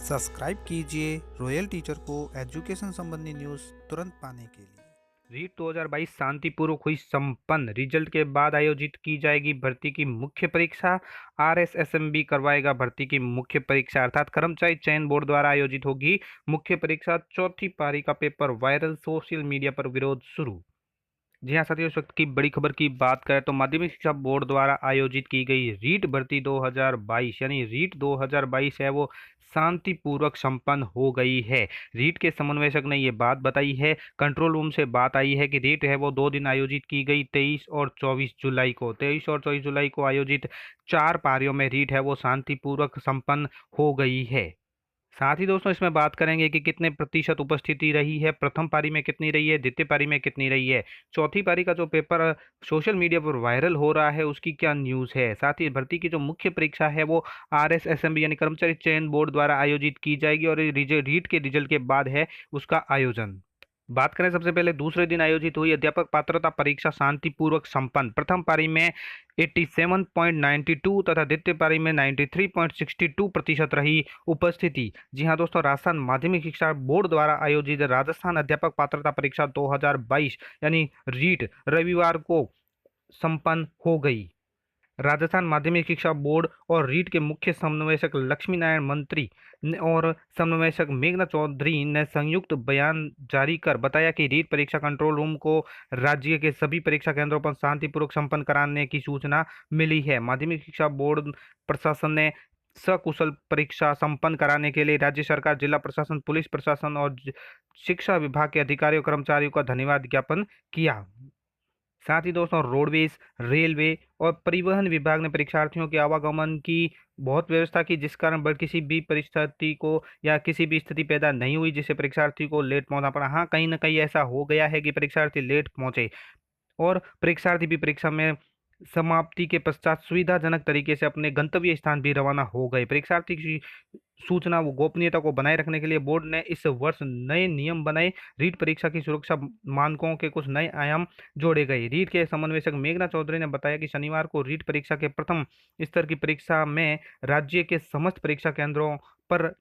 Subscribe कीजिए royal teacher को education संबंधी न्यूज़ तुरंत पाने के लिए। रीट 2022 शांतिपूर्वक हुई संपन्न। रिजल्ट के बाद आयोजित की जाएगी भर्ती की मुख्य परीक्षा। आरएसएसएमबी करवाएगा भर्ती की मुख्य परीक्षा, अर्थात कर्मचारी चयन बोर्ड द्वारा आयोजित होगी मुख्य परीक्षा। चौथी पारी का पेपर वायरल, सोशल मीडिया पर विरोध शुरू। जी हाँ साथियों, इस वक्त की बड़ी खबर की बात करें तो माध्यमिक शिक्षा बोर्ड द्वारा आयोजित की गई रीट भर्ती 2022 यानी रीट 2022 है वो शांतिपूर्वक संपन्न हो गई है। रीट के समन्वयक ने ये बात बताई है। कंट्रोल रूम से बात आई है कि रीट है वो 2 दिन आयोजित की गई, 23 और 24 जुलाई को। 23 और 24 जुलाई को आयोजित 4 पारियों में रीट है वो शांतिपूर्वक संपन्न हो गई है। साथ ही दोस्तों इसमें बात करेंगे कि कितने प्रतिशत उपस्थिति रही है, प्रथम पारी में कितनी रही है, द्वितीय पारी में कितनी रही है, चौथी पारी का जो पेपर सोशल मीडिया पर वायरल हो रहा है उसकी क्या न्यूज़ है। साथ ही भर्ती की जो मुख्य परीक्षा है वो आरएसएसएमबी यानी कर्मचारी चयन बोर्ड द्वारा आयोजित की जाएगी और रीट के रिजल्ट के बाद है उसका आयोजन। बात करें सबसे पहले दूसरे दिन आयोजित हुई अध्यापक पात्रता परीक्षा शांतिपूर्वक संपन्न। प्रथम पारी में 87.92 तथा द्वितीय पारी में 93.62% रही उपस्थिति। जी हाँ दोस्तों, राजस्थान माध्यमिक शिक्षा बोर्ड द्वारा आयोजित राजस्थान अध्यापक पात्रता परीक्षा 2022 यानी रीट रविवार को संपन्न हो गई। राजस्थान माध्यमिक शिक्षा बोर्ड और रीट के मुख्य समन्वयक लक्ष्मी नारायण मंत्री और समन्वयक मेघना चौधरी ने संयुक्त बयान जारी कर बताया कि रीट परीक्षा कंट्रोल रूम को राज्य के सभी परीक्षा केंद्रों पर शांतिपूर्वक संपन्न कराने की सूचना मिली है। माध्यमिक शिक्षा बोर्ड प्रशासन ने सकुशल परीक्षा संपन्न कराने के लिए राज्य सरकार, जिला प्रशासन, पुलिस प्रशासन और शिक्षा विभाग के अधिकारियों कर्मचारियों का धन्यवाद ज्ञापन किया। साथ ही दोस्तों रोडवेज, रेलवे और परिवहन विभाग ने परीक्षार्थियों के आवागमन की बहुत व्यवस्था की, जिस कारण किसी भी परिस्थिति को या किसी भी स्थिति पैदा नहीं हुई जिससे परीक्षार्थी को लेट पहुंचना पड़ा। हाँ, कहीं ना कहीं ऐसा हो गया है कि परीक्षार्थी लेट पहुंचे और परीक्षार्थी भी परीक्षा में समाप्ति के पश्चात सुविधाजनक तरीके से अपने गंतव्य स्थान भी रवाना हो गए। परीक्षार्थी की सूचना व गोपनीयता को बनाए रखने के लिए बोर्ड ने इस वर्ष नए नियम बनाए। रीट परीक्षा की सुरक्षा मानकों के कुछ नए आयाम जोड़े गए। रीट के समन्वयक मेघना चौधरी ने बताया कि शनिवार को रीट परीक्षा के प्रथम स्तर की परीक्षा में राज्य के समस्त परीक्षा केंद्रों पर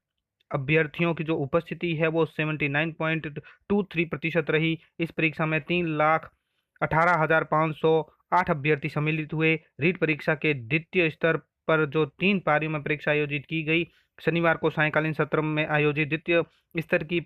अभ्यर्थियों की जो उपस्थिति है वो 79.23% रही। इस परीक्षा में 3,18,508 अभ्यर्थी सम्मिलित हुए। रीट परीक्षा के द्वितीय स्तर पर जो 3 पारियों में परीक्षा आयोजित की गई, शनिवार को सायंकालीन सत्र में आयोजित द्वितीय स्तर की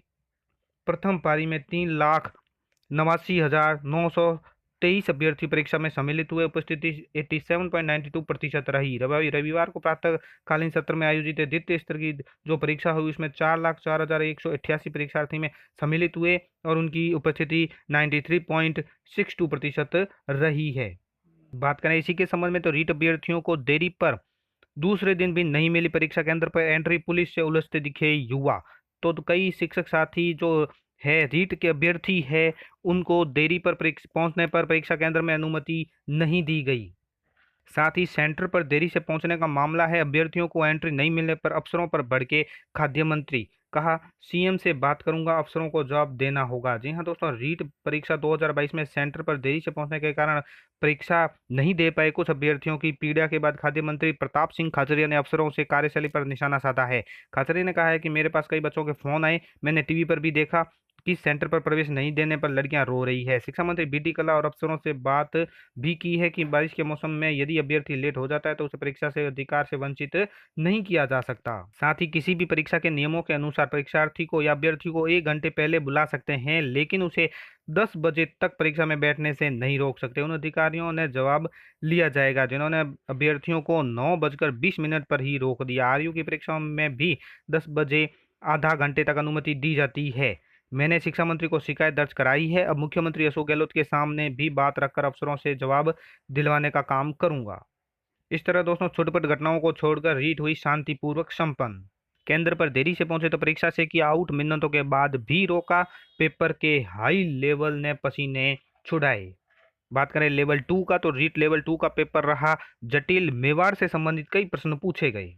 प्रथम पारी में 3,89,923 अभ्यर्थी परीक्षा में सम्मिलित हुए। उपस्थिति 87.92% रही। रविवार को प्रातःकालीन सत्र में आयोजित द्वितीय स्तर की जो परीक्षा हुई उसमें 4,04,188 परीक्षार्थी में सम्मिलित हुए और उनकी उपस्थिति 93.62% रही है। बात करें इसी के संबंध में तो रीट अभ्यर्थियों को देरी पर दूसरे दिन भी नहीं मिली परीक्षा केंद्र पर एंट्री, पुलिस से उलझते दिखे युवा। तो कई शिक्षक साथी जो है रीट के अभ्यर्थी है उनको देरी पर पहुंचने पर परीक्षा केंद्र में अनुमति नहीं दी गई। साथ ही सेंटर पर देरी से पहुंचने का मामला है। अभ्यर्थियों को एंट्री नहीं मिलने पर अफसरों पर भड़के खाद्य मंत्री। कहा, सीएम से बात करूंगा, अफसरों को जवाब देना होगा। जी हां दोस्तों, रीट परीक्षा 2022 में सेंटर पर देरी से पहुंचने के कारण परीक्षा नहीं दे पाए कुछ अभ्यर्थियों की पीड़ा के बाद खाद्य मंत्री प्रताप सिंह खाचरिया ने अफसरों से कार्यशैली पर निशाना साधा है। खाचरिया ने कहा है कि मेरे पास कई बच्चों के फोन आए, मैंने टीवी पर भी देखा कि सेंटर पर प्रवेश नहीं देने पर लड़कियां रो रही है। शिक्षा मंत्री बीडी कला और अफसरों से बात भी की है कि बारिश के मौसम में यदि अभ्यर्थी लेट हो जाता है तो उसे परीक्षा से अधिकार से वंचित नहीं किया जा सकता। साथ ही किसी भी परीक्षा के नियमों के अनुसार परीक्षार्थी को या अभ्यर्थी को 1 घंटे पहले बुला सकते हैं, लेकिन उसे 10 बजे तक परीक्षा में बैठने से नहीं रोक सकते। उन अधिकारियों ने जवाब लिया जाएगा जिन्होंने अभ्यर्थियों को 9:20 पर ही रोक दिया। आरयू की परीक्षाओं में भी 10 बजे आधा घंटे तक अनुमति दी जाती है। मैंने शिक्षा मंत्री को शिकायत दर्ज कराई है। अब मुख्यमंत्री अशोक गहलोत के सामने भी बात रखकर अफसरों से जवाब दिलवाने का काम करूंगा। इस तरह दोस्तों छोटी-छोटी घटनाओं को छोड़कर रीट हुई शांतिपूर्वक संपन्न। केंद्र पर देरी से पहुंचे तो परीक्षा से किया आउट, मिन्नतों के बाद भी रोका। पेपर के हाई लेवल ने पसीने छुड़ाए। बात करें लेवल 2 का तो रीट लेवल 2 का पेपर रहा जटिल। मेवाड़ से संबंधित कई प्रश्न पूछे गए।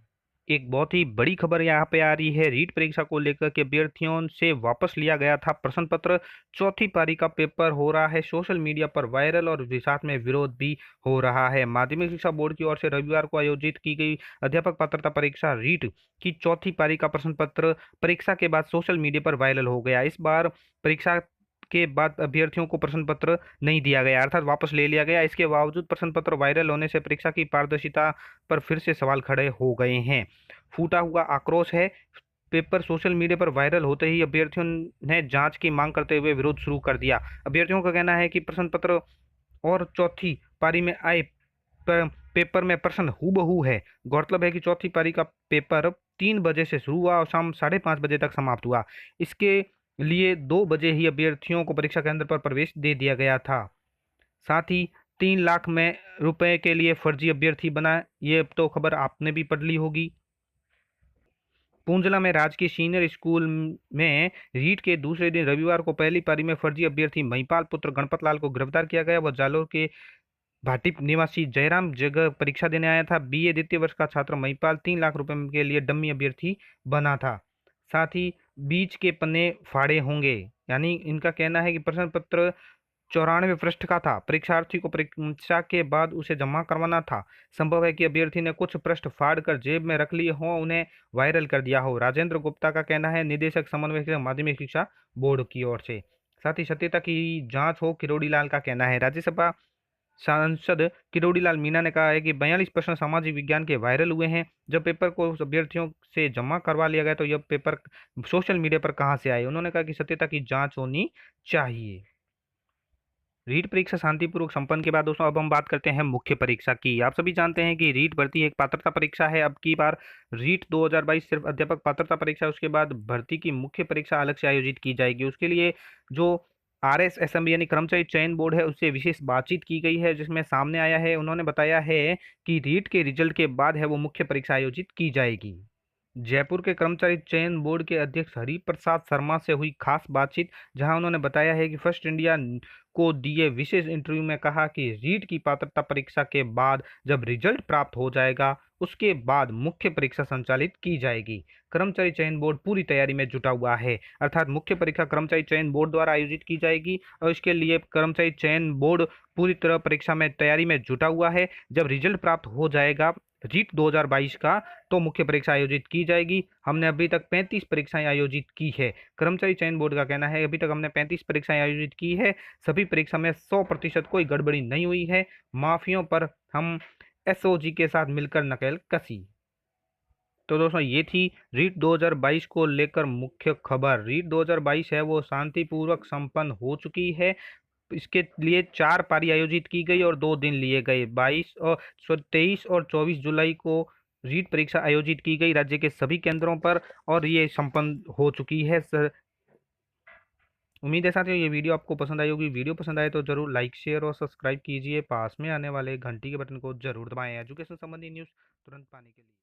एक बहुत ही बड़ी खबर यहाँ पे आ रही है रीट परीक्षा को लेकर के अभ्यर्थियों से वापस लिया गया था प्रश्न पत्र। चौथी पारी का पेपर हो रहा है सोशल मीडिया पर वायरल और साथ में विरोध भी हो रहा है। माध्यमिक शिक्षा बोर्ड की ओर से रविवार को आयोजित की गई अध्यापक पात्रता परीक्षा रीट की चौथी पारी का प्रश्न पत्र परीक्षा के बाद सोशल मीडिया पर वायरल हो गया। इस बार परीक्षा के बाद अभ्यर्थियों को प्रश्न पत्र नहीं दिया गया, अर्थात वापस ले लिया गया। इसके बावजूद प्रश्न पत्र वायरल होने से परीक्षा की पारदर्शिता पर फिर से सवाल खड़े हो गए हैं। फूटा हुआ आक्रोश है। पेपर सोशल मीडिया पर वायरल होते ही अभ्यर्थियों ने जांच की मांग करते हुए विरोध शुरू कर दिया। अभ्यर्थियों का कहना है कि प्रश्न पत्र और चौथी पारी में आए पेपर में प्रश्न हूबहू है। गौरतलब है कि चौथी पारी का पेपर 3 बजे से शुरू हुआ और शाम 5:30 बजे तक समाप्त हुआ। इसके लिए 2 बजे ही अभ्यर्थियों को परीक्षा केंद्र पर प्रवेश दे दिया गया था। साथ ही 3 लाख में रुपए के लिए फर्जी अभ्यर्थी बना, ये तो खबर आपने भी पढ़ ली होगी। पूंजला में राजकीय सीनियर स्कूल में रीट के दूसरे दिन रविवार को पहली पारी में फर्जी अभ्यर्थी महिपाल पुत्र गणपत लाल को गिरफ्तार किया गया। वह जालोर के भाटी निवासी जयराम जगह परीक्षा देने आया था। बीए द्वितीय वर्ष का छात्र महिपाल 3 लाख रुपए के लिए डम्मी अभ्यर्थी बना था। साथ ही बीच के पन्ने फाड़े होंगे, यानी इनका कहना है कि प्रश्न पत्र 94 पृष्ठ का था। परीक्षार्थी को परीक्षा के बाद उसे जमा करवाना था। संभव है कि अभ्यर्थी ने कुछ पृष्ठ फाड़ कर जेब में रख लिए हों, उन्हें वायरल कर दिया हो। राजेंद्र गुप्ता का कहना है, निदेशक समन्वय माध्यमिक शिक्षा बोर्ड की ओर से। साथ ही सत्यता की जांच हो, किरोड़ी लाल का कहना है। राज्यसभा सांसद किरोड़ी लाल मीणा ने कहा है कि 42 प्रश्न सामाजिक विज्ञान के वायरल हुए हैं। जब पेपर को अभ्यर्थियों से जमा करवा लिया गया तो यह पेपर सोशल मीडिया पर कहां से आए। उन्होंने कहा कि सत्यता की जांच होनी चाहिए। रीट परीक्षा शांतिपूर्वक संपन्न के बाद दोस्तों अब हम बात करते हैं मुख्य परीक्षा की। आप सभी जानते हैं कि रीट भर्ती एक पात्रता परीक्षा है। अब की बार रीट 2022 सिर्फ अध्यापक पात्रता परीक्षा, उसके बाद भर्ती की मुख्य परीक्षा अलग से आयोजित की जाएगी। उसके लिए जो RSSMB यानी कर्मचारी चयन बोर्ड है, उससे विशेष बातचीत की गई है, जिसमें सामने आया है, उन्होंने बताया है कि रीट के रिजल्ट के बाद है वो मुख्य परीक्षा आयोजित की जाएगी। जयपुर के कर्मचारी चयन बोर्ड के अध्यक्ष हरिप्रसाद शर्मा से हुई खास बातचीत, जहां उन्होंने बताया है कि फर्स्ट इंडिया को दिए विशेष इंटरव्यू में कहा कि रीट की पात्रता परीक्षा के बाद जब रिजल्ट प्राप्त हो जाएगा उसके बाद मुख्य परीक्षा संचालित की जाएगी। कर्मचारी चयन बोर्ड पूरी तैयारी में जुटा हुआ है, अर्थात मुख्य परीक्षा कर्मचारी चयन बोर्ड द्वारा आयोजित की जाएगी और इसके लिए कर्मचारी चयन बोर्ड पूरी तरह परीक्षा में तैयारी में जुटा हुआ है। जब रिजल्ट प्राप्त हो जाएगा रीट 2022 का तो मुख्य परीक्षा आयोजित की जाएगी। हमने अभी तक 35 परीक्षाएं आयोजित की है। कर्मचारी चयन बोर्ड का कहना है अभी तक हमने 35 परीक्षाएं आयोजित की है। सभी परीक्षा में 100% कोई गड़बड़ी नहीं हुई है। माफियों पर हम SOG के साथ मिलकर नकेल कसी। तो दोस्तों ये थी रीट 2022 को लेकर मुख्य खबर। रीट 2022 है वो शांतिपूर्वक संपन्न हो चुकी है। इसके लिए 4 पारी आयोजित की गई और 2 दिन लिए गए। 23 और 24 जुलाई को रीट परीक्षा आयोजित की गई राज्य के सभी केंद्रों पर और ये संपन्न हो चुकी है। उम्मीद है साथियों ये वीडियो आपको पसंद आई होगी। वीडियो पसंद आए तो जरूर लाइक शेयर और सब्सक्राइब कीजिए। पास में आने वाले घंटी के बटन को जरूर दबाएं एजुकेशन संबंधी न्यूज़ तुरंत पाने के लिए।